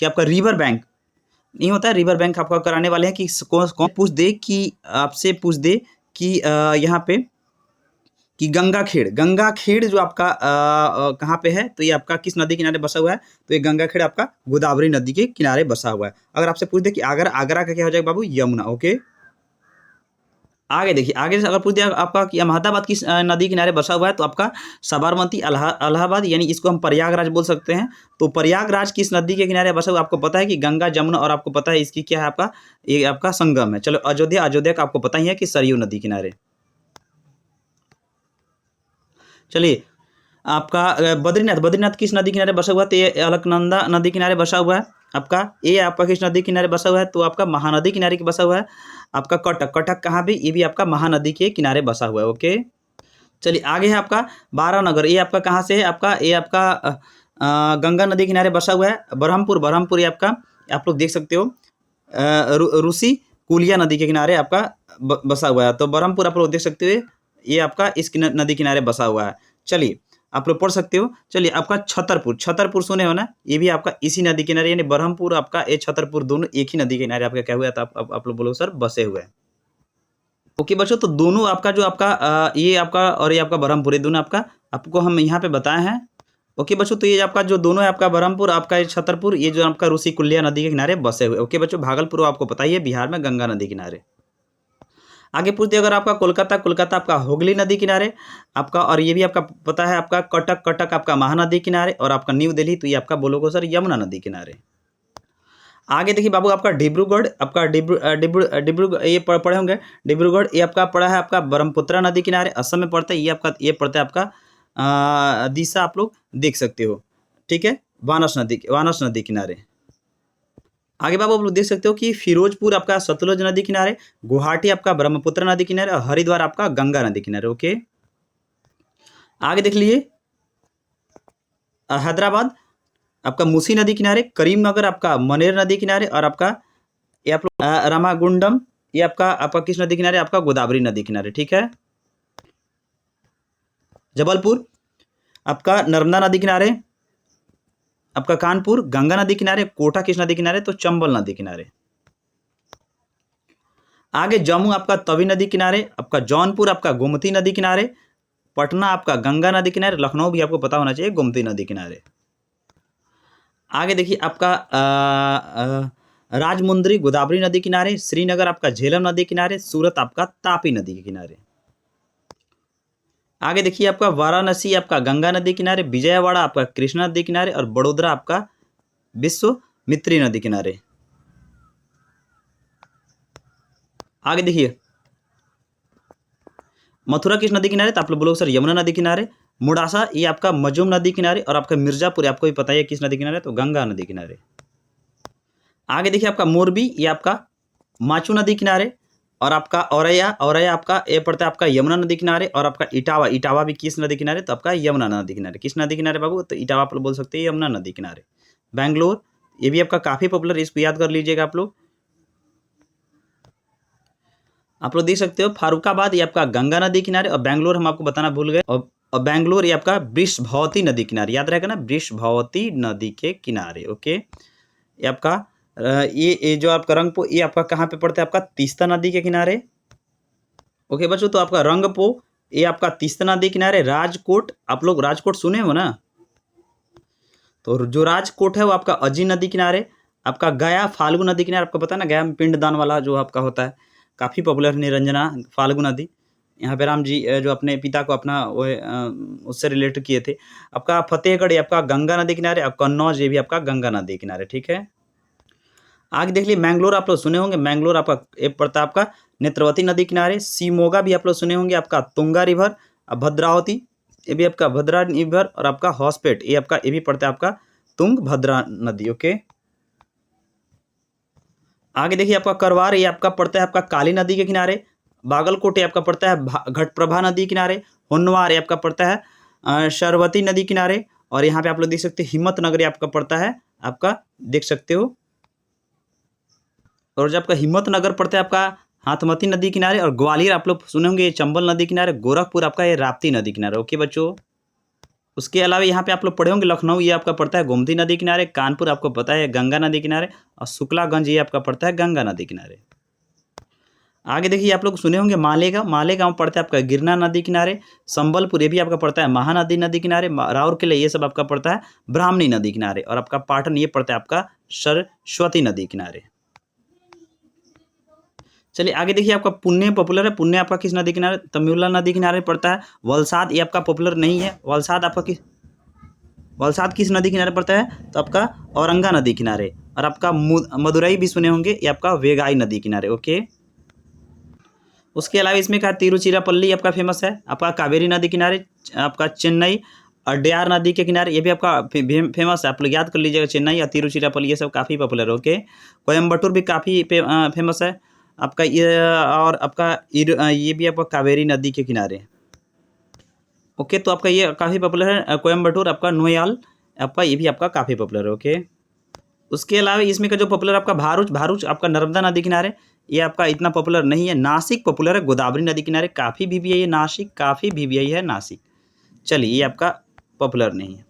कि आपका river bank नहीं होता है, रिवर बैंक आपका कराने वाले हैं कि कौन पूछ दे कि आपसे पूछ दे कि यहाँ पे कि गंगाखेड़ जो आपका कहाँ पे है, तो ये आपका किस नदी किनारे बसा हुआ है, तो ये गंगाखेड़ आपका गोदावरी नदी के किनारे बसा हुआ है। अगर आपसे पूछ दे कि आगरा का क्या हो जाएगा बाबू, यमुना। ओके, आगे देखिए, आगे से अगर पूछ दिया आपका कि अहमदाबाद किस नदी किनारे बसा हुआ है, तो आपका साबरमती इलाहाबाद, यानी इसको हम प्रयागराज बोल सकते हैं। तो प्रयागराज किस नदी के किनारे बसा हुआ, आपको पता है कि गंगा जमुना, और आपको पता है इसकी क्या है आपका, ये आपका संगम है। चलो अयोध्या का आपको पता ही है कि सरयू नदी किनारे। चलिए, आपका बद्रीनाथ किस नदी किनारे बसा हुआ है, तो ये अलकनंदा नदी किनारे बसा हुआ है। आपका ये आपका किस नदी किनारे बसा हुआ है, तो आपका महानदी किनारे के बसा हुआ है। आपका कटक कहाँ भी, ये भी आपका महानदी के किनारे बसा हुआ है। ओके, चलिए आगे है आपका बारानगर, ये आपका कहाँ से है, आपका ये आपका गंगा नदी किनारे बसा हुआ है। बरहमपुर ये आपका, आप लोग देख सकते हो, रूसी कुलिया नदी के किनारे आपका बसा हुआ है। तो बरहमपुर आप लोग देख सकते हो, ये आपका इस नदी किनारे बसा हुआ है। चलिए, आप लोग पढ़ सकते हो। चलिए, आपका छतरपुर सुने हो ना, ये भी आपका इसी नदी किनारे, यानी बरहमपुर आपका ये छतरपुर दोनों एक ही नदी किनारे आपका क्या हुआ था, आप लोग बोलो सर, बसे हुए हैं। ओके बच्चों, तो दोनों आपका जो आपका ये आपका और ये आपका बरहमपुर, ये दोनों आपको हम यहाँ पे बताए हैं। ओके बच्चों, तो ये आपका जो दोनों है, आपका बरहमपुर, आपका ये छतरपुर, ये जो आपका रूसी कुलिया नदी के किनारे बसे हुए। ओके बच्चों, भागलपुर आपको पता ही है, बिहार में गंगा नदी किनारे। आगे पूछते अगर आपका कोलकाता आपका हुगली नदी किनारे आपका, और ये भी आपका पता है आपका कटक आपका महानदी किनारे, और आपका न्यू दिल्ली, तो ये आपका बोलोगे सर यमुना नदी किनारे। आगे देखिए बाबू, आपका डिब्रूगढ़, आपका डिब्रूगढ़ ये पढ़े होंगे, डिब्रूगढ़ ये आपका पड़ा है आपका ब्रह्मपुत्रा नदी किनारे, असम में पड़ता है। ये पड़ता है आपका दिशा, आप लोग देख सकते हो, ठीक है, वानस नदी किनारे। आगे बाबू आप लोग देख सकते हो कि फिरोजपुर आपका सतलुज नदी किनारे, गुवाहाटी आपका ब्रह्मपुत्र नदी किनारे, और हरिद्वार आपका गंगा नदी किनारे। ओके, आगे देख लीजिए, हैदराबाद आपका मूसी नदी किनारे, करीमनगर आपका मनेर नदी किनारे, और आपका ये आप लोग रामागुंडम, ये आपका किस नदी किनारे, आपका गोदावरी नदी किनारे। ठीक है, जबलपुर आपका नर्मदा नदी किनारे, आपका कानपुर गंगा नदी किनारे, कोटा किस नदी किनारे, तो चंबल नदी किनारे। आगे जम्मू आपका तवी नदी किनारे, आपका जौनपुर आपका गोमती नदी किनारे, पटना आपका गंगा नदी किनारे, लखनऊ भी आपको पता होना चाहिए गोमती नदी किनारे। आगे देखिए आपका राजमुंदरी गोदावरी नदी किनारे, श्रीनगर आपका झेलम नदी किनारे, सूरत आपका तापी नदी के किनारे। आगे देखिए आपका वाराणसी आपका गंगा नदी किनारे, विजयवाड़ा आपका कृष्णा नदी किनारे, और बड़ोदरा आपका विश्वामित्री नदी किनारे। आगे देखिए मथुरा किस नदी किनारे, तो आप लोग बोलोगे सर यमुना नदी किनारे। मुडासा ये आपका मजूम नदी किनारे, और आपका मिर्जापुर आपको भी पता है किस नदी किनारे, तो गंगा नदी किनारे। आगे देखिए आपका मोरबी ये आपका माचू नदी किनारे, और आपका औरैया आपका ये पड़ता है आपका यमुना नदी किनारे, और आपका इटावा भी किस नदी किनारे, तो आपका यमुना नदी किनारे। किस नदी किनारे बाबू, तो इटावा आप लोग बोल सकते हैं यमुना नदी किनारे। बैंगलोर ये भी आपका काफ़ी पॉपुलर, इसको याद कर लीजिएगा आप लोग देख सकते हो। फारुखाबाद ये आपका गंगा नदी किनारे, और बैंगलोर हम आपको बताना भूल गए, और बैंगलोर ये आपका वृषभावती नदी किनारे, याद रहेगा ना, वृषभावती नदी के किनारे। ओके, ये आपका ये जो आपका रंगपो, ये आपका कहाँ पे पड़ता है, आपका तीस्ता नदी के किनारे। ओके बच्चों, तो आपका रंगपो ये आपका तीस्ता नदी किनारे। राजकोट आप लोग राजकोट सुने हो ना, तो जो राजकोट है वो आपका अजी नदी किनारे। आपका गया फाल्गु नदी किनारे, आपको पता है ना, गया में पिंडदान वाला जो आपका होता है, काफ़ी पॉपुलर निरंजना फाल्गु नदी। यहाँ पे राम जी जो अपने पिता को अपना वो उससे रिलेट किए थे। आपका फतेहगढ़ ये आपका गंगा नदी किनारे, और कन्नौज ये भी आपका गंगा नदी किनारे। ठीक है, आगे देख लीजिए मैंगलोर आप लोग सुने होंगे, मैंगलोर आपका एक पड़ता है आपका नेत्रवती नदी किनारे। सीमोगा भी आप लोग सुने होंगे, आपका तुंगा रिवर। भद्रावती ये भी आपका भद्रा रिवर, और आपका हॉस्पेट ये भी पड़ता है आपका तुंगभद्रा नदी। ओके, आगे देखिए आपका करवार ये आपका पड़ता है आपका काली नदी के किनारे। बागलकोट ये आपका पड़ता है घटप्रभा नदी किनारे। होन्नवार ये आपका पड़ता है शरवती नदी किनारे, और यहाँ पे आप लोग देख सकते हैं हिम्मतनगर ये आपका पड़ता है, आपका देख सकते हो। और जब आपका हिम्मतनगर पड़ता है आपका हाथमती नदी किनारे, और ग्वालियर आप लोग सुने होंगे ये चंबल नदी किनारे। गोरखपुर आपका ये राप्ती नदी किनारे। ओके बच्चों, उसके अलावा यहाँ पे आप लोग पढ़े होंगे लखनऊ, ये आपका पड़ता है गोमती नदी किनारे। कानपुर आपको पता है गंगा नदी किनारे, और शुक्लागंज ये आपका पड़ता है गंगा नदी किनारे। आगे देखिए आप लोग सुने होंगे मालेगांव, मालेगांव पड़ता है आपका गिरना नदी किनारे। संबलपुर ये भी आपका पड़ता है महानदी नदी किनारे। राउरकेला ये सब आपका पड़ता है ब्राह्मणी नदी किनारे। और आपका पाटन ये पड़ता है आपका सरस्वती नदी किनारे। चलिए आगे देखिए आपका पुणे पॉपुलर है। पुणे आपका किस नदी किनारे? तमिलना नदी किनारे पड़ता है। वलसाड ये आपका पॉपुलर नहीं है। वलसाड आपका वलसाड किस नदी किनारे पड़ता है? तो आपका औरंगा नदी किनारे। और आपका मदुरई भी सुने होंगे, ये आपका वेगाई नदी किनारे। ओके, उसके अलावा इसमें क्या तिरुचिरापल्ली आपका फेमस है, आपका कावेरी नदी किनारे। आपका चेन्नई अड्यार नदी के किनारे, ये भी आपका फेमस है, आप लोग याद कर लीजिएगा। चेन्नई और तिरुचिरापल्ली ये सब काफ़ी पॉपुलर है। ओके, कोयम्बटूर भी काफ़ी फेमस है आपका ये। और आपका ये भी आपका कावेरी नदी के किनारे। ओके, तो आपका ये काफ़ी पॉपुलर है कोयम्बटूर। आपका नोयाल आपका ये भी आपका काफ़ी पॉपुलर है। ओके, उसके अलावा इसमें का जो पॉपुलर आपका भारूच, भारूच आपका नर्मदा नदी किनारे, ये आपका इतना पॉपुलर नहीं है। नासिक पॉपुलर है गोदावरी नदी किनारे, काफ़ी वीवीआई है नासिक, काफ़ी वीवीआई है नासिक। चलिए ये आपका पॉपुलर नहीं है।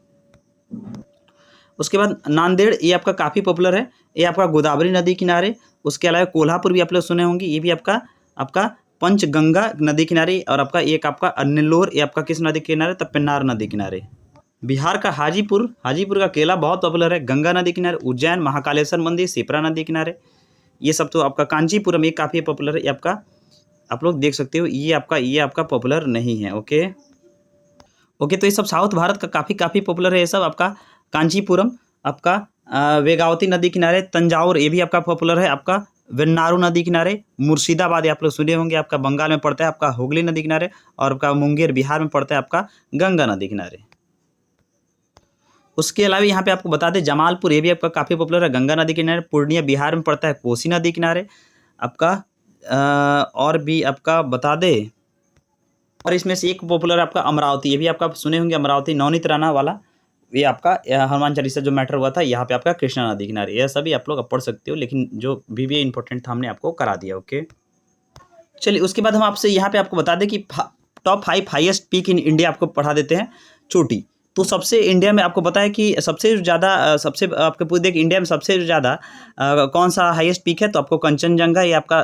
उसके बाद नांदेड़ ये आपका काफ़ी पॉपुलर है, ये आपका गोदावरी नदी किनारे। उसके अलावा कोल्हापुर भी आप लोग सुने होंगे, ये भी आपका आपका पंचगंगा नदी किनारे। और आपका एक आपका नेल्लोर ये आपका किस नदी किनारे? तब पेन्नार नदी किनारे। बिहार का हाजीपुर, हाजीपुर का केला बहुत पॉपुलर है गंगा नदी किनारे। उज्जैन महाकालेश्वर मंदिर शिप्रा नदी किनारे। ये सब तो आपका कांचीपुरम ये काफ़ी पॉपुलर है, ये आपका आप लोग देख सकते हो, ये आपका पॉपुलर नहीं है। ओके ओके, तो ये सब साउथ भारत का काफ़ी पॉपुलर है। ये सब आपका कांचीपुरम, आपका वेगावती नदी किनारे। तंजावुर ये भी आपका पॉपुलर है, आपका वेन्नारू नदी किनारे। मुर्शिदाबाद ये आप लोग सुने होंगे, आपका बंगाल में पड़ता है, आपका हुगली नदी किनारे। और आपका मुंगेर बिहार में पड़ता है, आपका गंगा नदी किनारे। उसके अलावा यहाँ पे आपको बता दें जमालपुर ये भी आपका काफ़ी पॉपुलर है गंगा नदी किनारे। पूर्णिया बिहार में पड़ता है कोसी नदी किनारे आपका। और भी आपका बता दें, और इसमें से एक पॉपुलर आपका अमरावती, ये भी आपका सुने होंगे अमरावती, नवनीत राणा वाला। ये आपका हनुमान चालीसा जो मैटर हुआ था यहाँ पे आपका कृष्णा नदी किनारे। यह सभी आप लोग पढ़ सकते हो, लेकिन जो वीवीआई इंपॉर्टेंट था हमने आपको करा दिया। ओके, चलिए उसके बाद हम आपसे यहाँ पे आपको बता दें कि top 5 highest peak in India आपको पढ़ा देते हैं। चोटी तो सबसे इंडिया में आपको पता है कि सबसे ज़्यादा सबसे आपके पूछ दें कि इंडिया में सबसे ज़्यादा कौन सा हाईएस्ट पीक है? तो आपको कंचनजंगा ये आपका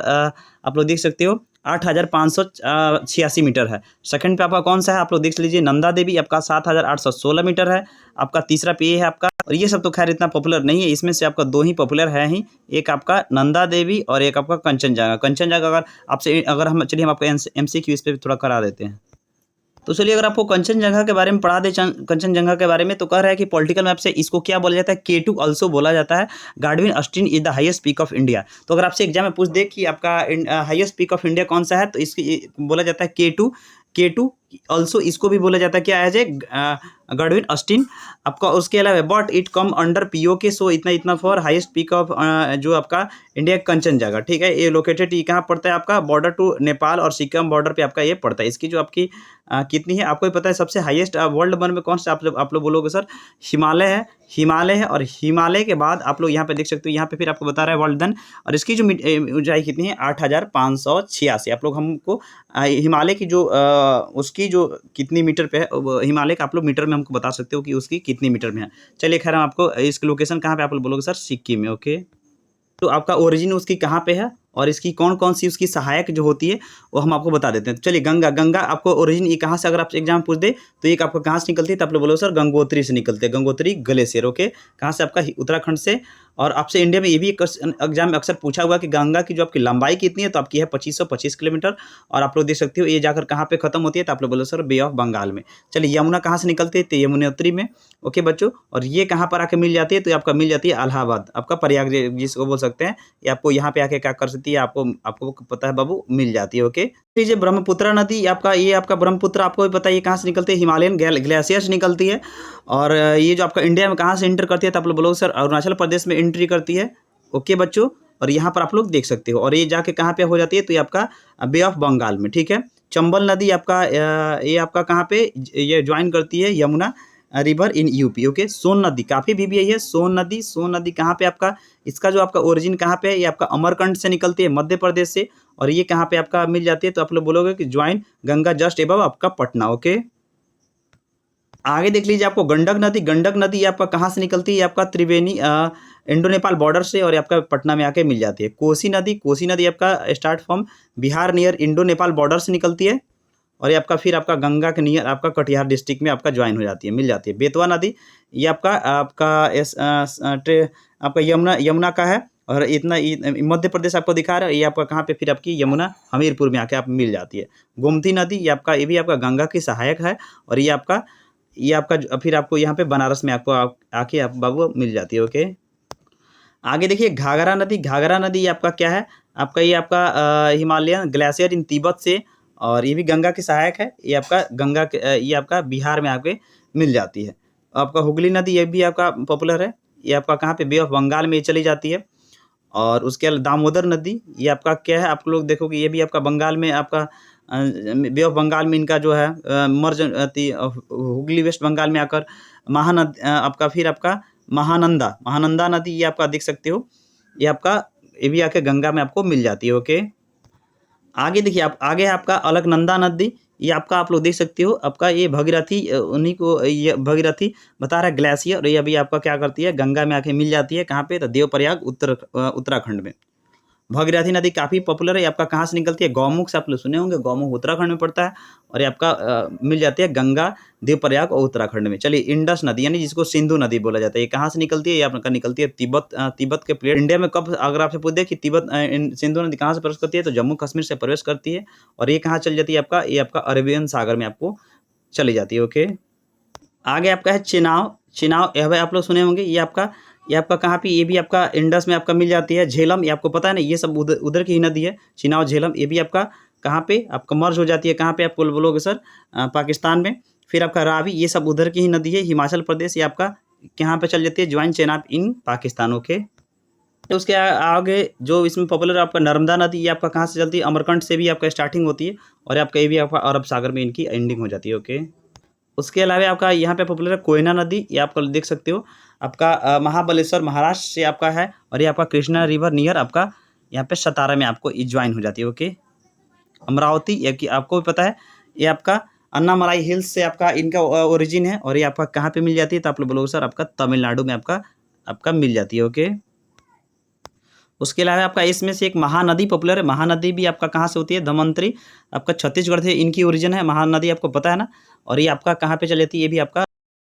आप लोग देख सकते हो 8,586 मीटर है। सेकंड पे आपका कौन सा है? आप लोग देख लीजिए नंदा देवी आपका 7,816 मीटर है। आपका तीसरा पे ये है आपका, और ये सब तो खैर इतना पॉपुलर नहीं है, इसमें से आपका 2 ही पॉपुलर है ही, एक आपका नंदा देवी और एक आपका कंचनजंगा। कंचनजंगा अगर आपसे अगर हम चलिए हम आपको MCQ इस पर थोड़ा करा देते हैं। तो चलिए अगर आपको कंचनजंगा के बारे में पढ़ा दे, कंचनजंगा के बारे में, तो कह रहा है कि पॉलिटिकल मैप से इसको क्या बोला जाता है? K2 ऑल्सो बोला जाता है। गाडविन Austin is the highest peak of India. तो अगर आपसे एग्जाम में पूछ दे कि आपका हाईएस्ट पीक ऑफ इंडिया कौन सा है, तो इसकी बोला जाता है K2 ऑल्सो इसको भी बोला जाता है क्या है? गाडविन अस्टिन आपका। उसके अलावा but it come under POK, सो इतना फॉर हाईएस्ट पीक ऑफ जो आपका इंडिया कंचनजंगा। ठीक है, ये लोकेटेड ये कहाँ पड़ता है? आपका बॉर्डर टू नेपाल और सिक्किम बॉर्डर पे आपका ये पड़ता है। इसकी जो आपकी कितनी है आपको पता है? सबसे हाईएस्ट वर्ल्ड वन में कौन सा आप लोग बोलोगे सर? हिमालय है, हिमालय है। और हिमालय के बाद आप लोग यहाँ पे देख सकते हो, यहाँ पे फिर आपको बता रहा है वर्ल्ड वन। और इसकी जो ऊंचाई कितनी है? 8,586। आप लोग हमको हिमालय की जो उसकी जो कितनी मीटर पे है हिमालय का, आप लोग मीटर में हमको बता सकते हो कि उसकी कितनी मीटर में है। चलिए खैर हम आपको इसकी लोकेशन कहाँ पे आप लोग बोलोगे सर? सिक्किम में। ओके, तो आपका ओरिजिन उसकी कहाँ पे है और इसकी कौन कौन सी उसकी सहायक जो होती है वो हम आपको बता देते हैं। चलिए गंगा आपको ओरिजिन ये कहाँ से, अगर आप एग्जाम पूछ दे तो एक आपको कहाँ से निकलती है? तो आप लोग बोलो सर गंगोत्री से निकलते हैं, गंगोत्री ग्लेशियर। ओके, कहाँ से? आपका उत्तराखंड से। और आपसे इंडिया में ये भी एग्जाम में अक्सर पूछा हुआ कि गंगा की जो आपकी लंबाई कितनी है? तो आपकी है 2525 किलोमीटर। और आप लोग देख सकते हो ये जाकर कहाँ पे खत्म होती है? तो आप लोग बोलो सर बे ऑफ बंगाल में। चलिए यमुना कहाँ से निकलती है? तो यमुनोत्री में। ओके बच्चों, और ये कहाँ पर आके मिल जाती है? तो आपका मिल जाती है इलाहाबाद, आपका प्रयाग जिसको बोल सकते हैं। ये आपको यहाँ पे आके क्या कर सकती है? आपको पता है बाबू, मिल जाती है। ओके, लीजिए ब्रह्मपुत्र नदी आपका, ये आपका ब्रह्मपुत्र आपको भी पता है ये कहाँ से निकलती है? हिमालयन ग्लेशियर से निकलती है। और ये जो आपका इंडिया में कहाँ से एंटर करती है? तो आप लोग बोलोगे सर अरुणाचल प्रदेश में एंट्री करती है। ओके बच्चों, और यहाँ पर आप लोग देख सकते हो। और ये जाके कहाँ पे हो जाती है? तो ये आपका बे ऑफ बंगाल में। ठीक है, चंबल नदी आपका ये आपका कहाँ पे ये ज्वाइन करती है? Yamuna river in UP. Okay, Son नदी काफ़ी वीवीआई है। सोन नदी कहाँ पे आपका, इसका जो आपका ओरिजिन कहाँ पे है? ये आपका अमरकंट से निकलती है, मध्य प्रदेश से। और ये कहाँ पे आपका मिल जाती है? तो आप लोग बोलोगे कि ज्वाइन गंगा जस्ट एबव आपका पटना। ओके, आगे देख लीजिए आपको गंडक नदी ये आपका कहाँ से निकलती है, ये आपका त्रिवेणी इंडो नेपाल बॉर्डर से और ये आपका पटना में आके मिल जाती है। कोसी नदी आपका start from Bihar near Indo Nepal border से निकलती है और ये आपका फिर आपका गंगा के नियर आपका कटिहार डिस्ट्रिक्ट में आपका ज्वाइन हो जाती है, मिल जाती है। बेतवा नदी ये आपका यमुना का है और मध्य प्रदेश आपको दिखा रहा है, ये आपका कहाँ पे फिर आपकी यमुना हमीरपुर में आके आप मिल जाती है। गोमती नदी ये भी आपका गंगा की सहायक है और ये आपका फिर आपको यहाँ पे बनारस में आपको आके आप बाबू मिल जाती है। ओके, आगे देखिए घाघरा नदी ये आपका क्या है, ये आपका हिमालयन ग्लेशियर इन तिब्बत से और ये भी गंगा की सहायक है। ये आपका बिहार में आके मिल जाती है। आपका हुगली नदी ये भी आपका पॉपुलर है, ये आपका कहाँ पे बे ऑफ बंगाल में चली जाती है। और उसके अलावा दामोदर नदी ये आपका क्या है, आप लोग देखोगे ये भी आपका बंगाल में आपका बे ऑफ बंगाल में इनका जो है मर्ज हुगली वेस्ट बंगाल में आकर आपका महानंदा नदी ये आपका देख सकते हो, ये भी आके गंगा में आपको मिल जाती है। ओके, आगे देखिए आगे है आपका अलकनंदा नदी, ये आपका आप लोग देख सकते हो, आपका ये भगीरथी उन्हीं को ये भगीरथी बता रहा है ग्लेशियर, और ये अभी आपका क्या करती है गंगा में आके मिल जाती है। कहाँ पे, तो देवप्रयाग उत्तराखंड में। भगीरथी नदी काफ़ी पॉपुलर है, ये आपका कहाँ से निकलती है, गौमुख से आप लोग सुने होंगे, गौमुख उत्तराखंड में पड़ता है और ये आपका मिल जाती है गंगा, देवप्रयाग और उत्तराखंड में। चलिए इंडस नदी यानी जिसको सिंधु नदी बोला जाता है, ये कहाँ से निकलती है, ये आपका निकलती है तिब्बत के प्लेट। इंडिया में कब, अगर आपसे पूछ दे कि सिंधु नदी कहाँ से प्रवेश करती है, तो जम्मू कश्मीर से प्रवेश करती है और ये कहाँ चली जाती है ये आपका अरेबियन सागर में आपको चली जाती है। ओके, आगे आपका है चिनाव यह आप लोग सुने होंगे, ये आपका कहाँ पे, ये भी आपका इंडस में आपका मिल जाती है। झेलम ये आपको पता है ना, ये सब उधर की ही नदी है। चिनाव झेलम ये भी आपका कहाँ पे आपका मर्ज हो जाती है, कहाँ पे आपको बोलोगे सर, पाकिस्तान में। फिर आपका रावी ये सब उधर की ही नदी है, हिमाचल प्रदेश, ये आपका कहाँ पे चल जाती है, ज्वाइन चेनाब इन पाकिस्तान। ओके, तो उसके आगे जो इसमें पॉपुलर आपका नर्मदा नदी, ये आपका कहाँ से चलती है, अमरकंट से भी आपका स्टार्टिंग होती है और आपका ये भी आपका अरब सागर में इनकी एंडिंग हो जाती है। ओके, उसके अलावा आपका यहाँ पे पॉपुलर है कोयना नदी, ये आप देख सकते हो, आपका महाबलेश्वर महाराष्ट्र से आपका है और ये आपका कृष्णा रिवर नियर आपका यहाँ पे सतारा में आपको ज्वाइन हो जाती है। ओके, अमरावती ये कि आपको भी पता है, ये आपका अन्नामलाई हिल्स से आपका इनका ओरिजिन है और ये आपका कहाँ पे मिल जाती है, तो आप लोग बोलोगे सर आपका तमिलनाडु में आपका मिल जाती है। ओके, उसके अलावा आपका इसमें से एक महानदी पॉपुलर है, महानदी भी आपका कहाँ से होती है, धमंतरी आपका छत्तीसगढ़ से इनकी ओरिजिन है, महानदी आपको पता है ना, और ये आपका कहाँ पे चली जाती है, ये भी आपका